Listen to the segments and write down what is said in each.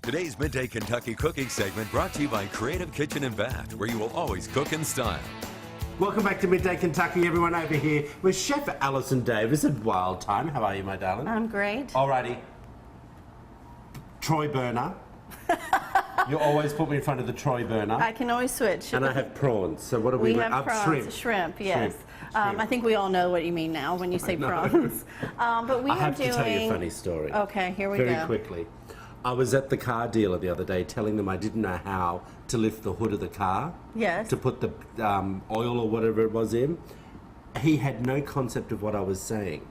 Today's Midday Kentucky Cooking segment brought to you by Creative Kitchen and Bath, where you will always cook in style. Welcome back to Midday Kentucky, everyone over here with Chef Allison Davis at Wild Time. How are you, my darling? I'm great. Alrighty. Troy burner. You always put me in front of the Troy burner. I can always switch. And I have prawns. So what are we? We have prawns. Shrimp, yes. I think we all know what you mean now when you say prawns. But we I have to tell you a funny story. Okay, here we go. Very quickly. I was at the car dealer the other day telling them I didn't know how to lift the hood of the car. Yes. To put the oil or whatever it was in. He had no concept of what I was saying.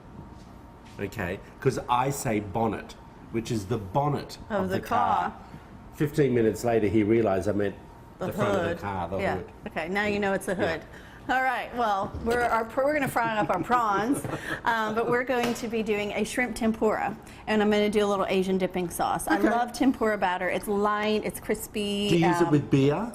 Okay? Because I say bonnet, which is the bonnet of the car. 15 minutes later, he realized I meant the front of the car, the hood. Okay, now you know it's a hood. All right, well, we're going to fry up our prawns, but we're going to be doing a shrimp tempura, and I'm going to do a little Asian dipping sauce. I love tempura batter. It's light, it's crispy. Do you use it with beer?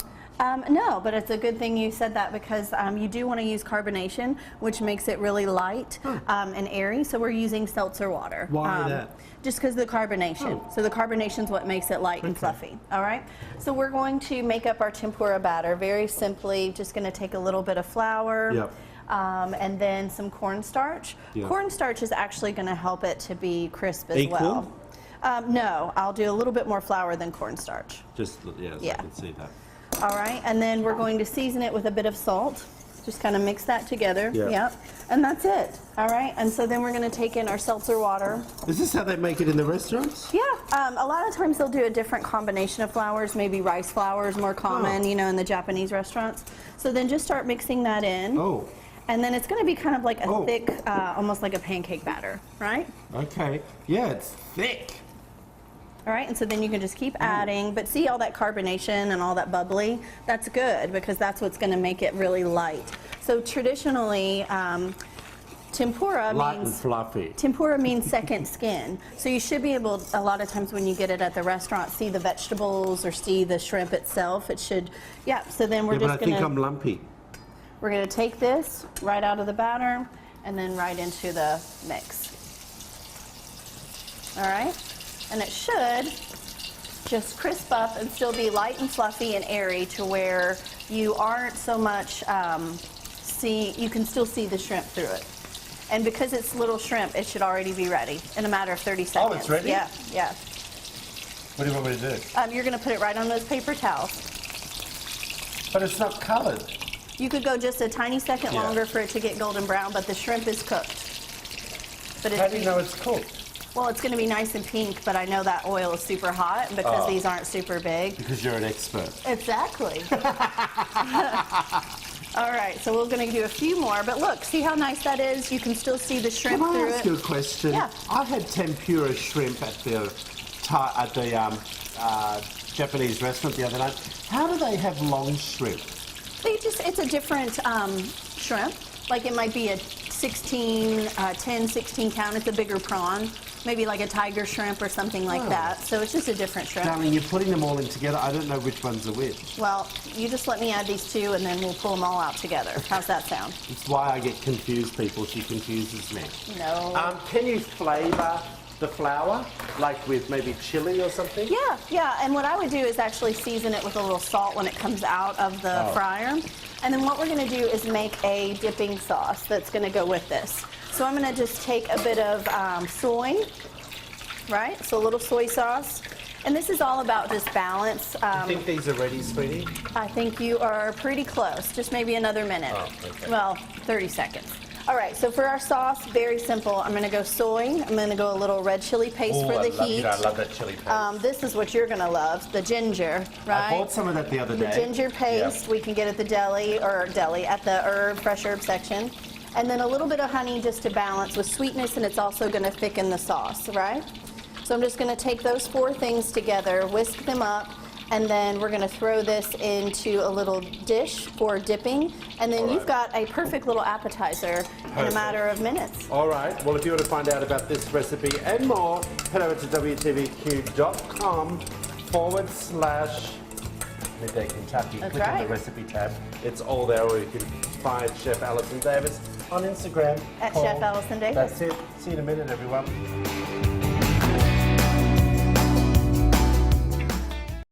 No, but it's a good thing you said that because you do want to use carbonation, which makes it really light and airy, so we're using seltzer water. Why that? Just because of the carbonation. So the carbonation is what makes it light and fluffy. All right. So we're going to make up our tempura batter very simply. Just going to take a little bit of flour. And then some cornstarch. Cornstarch is actually going to help it to be crisp as well. No, I'll do a little bit more flour than cornstarch. Just, I can see that. All right, and then we're going to season it with a bit of salt. Just kind of mix that together. Yep. And that's it. All right, and so then we're going to take in our seltzer water. Is this how they make it in the restaurants? Yeah, a lot of times they'll do a different combination of flours. Maybe rice flour is more common, you know, in the Japanese restaurants. So then just start mixing that in. Oh. And then it's going to be kind of like a thick, almost like a pancake batter, right? Okay. Yeah, it's thick. All right, and so then you can just keep adding, but see all that carbonation and all that bubbly? That's good because that's what's going to make it really light. So traditionally, tempura light means and fluffy. Tempura means second skin. So you should be able, a lot of times when you get it at the restaurant, see the vegetables or see the shrimp itself. It should, so then we're just going to... but I think I'm lumpy. We're going to take this right out of the batter and then right into the mix. All right? And it should just crisp up and still be light and fluffy and airy to where you aren't so much, you can still see the shrimp through it. And because it's little shrimp, it should already be ready in a matter of 30 seconds. Oh, it's ready? Yeah. What do you want me to do? You're going to put it right on those paper towels. But it's not colored. You could go just a tiny second longer for it to get golden brown, but the shrimp is cooked. But how do you know it's cooked? Well, it's going to be nice and pink, but I know that oil is super hot because these aren't super big. Because you're an expert. Exactly. All right, so we're going to do a few more, but look, see how nice that is? You can still see the shrimp through it. Can I ask you a question? Yeah. I've had tempura shrimp at the Japanese restaurant the other night. How do they have long shrimp? It's a different shrimp. Like it might be a 10, 16 count. It's a bigger prawn. Maybe like a tiger shrimp or something like that. So it's just a different shrimp. Darling, you're putting them all in together. I don't know which ones are which. Well, you just let me add these two and then we'll pull them all out together. How's that sound? It's why I get confused, people. She confuses me. No. Can you flavor the flour, like with maybe chili or something? Yeah. And what I would do is actually season it with a little salt when it comes out of the fryer. And then what we're going to do is make a dipping sauce that's going to go with this. So I'm going to just take a bit of soy, right? So a little soy sauce. And this is all about just balance. You think these are ready, sweetie? I think you are pretty close. Just maybe another minute. Oh, okay. Well, 30 seconds. All right, so for our sauce, very simple. I'm going to go soy. I'm going to go a little red chili paste for the heat. I love that chili paste. This is what you're going to love, the ginger, right? I bought some of that the other day. The ginger paste we can get at the deli at the fresh herb section. And then a little bit of honey just to balance with sweetness, and it's also going to thicken the sauce, right? So I'm just going to take those four things together, whisk them up, and then we're going to throw this into a little dish for dipping, and then you've got a perfect little appetizer in a matter of minutes. All right. Well, if you want to find out about this recipe and more, head over to wtvq.com/Midday Kentucky. That's Click on the recipe tab. It's all there, or you can find Chef Allison Davis on Instagram. At Chef Allison Davis. That's it. See you in a minute, everyone.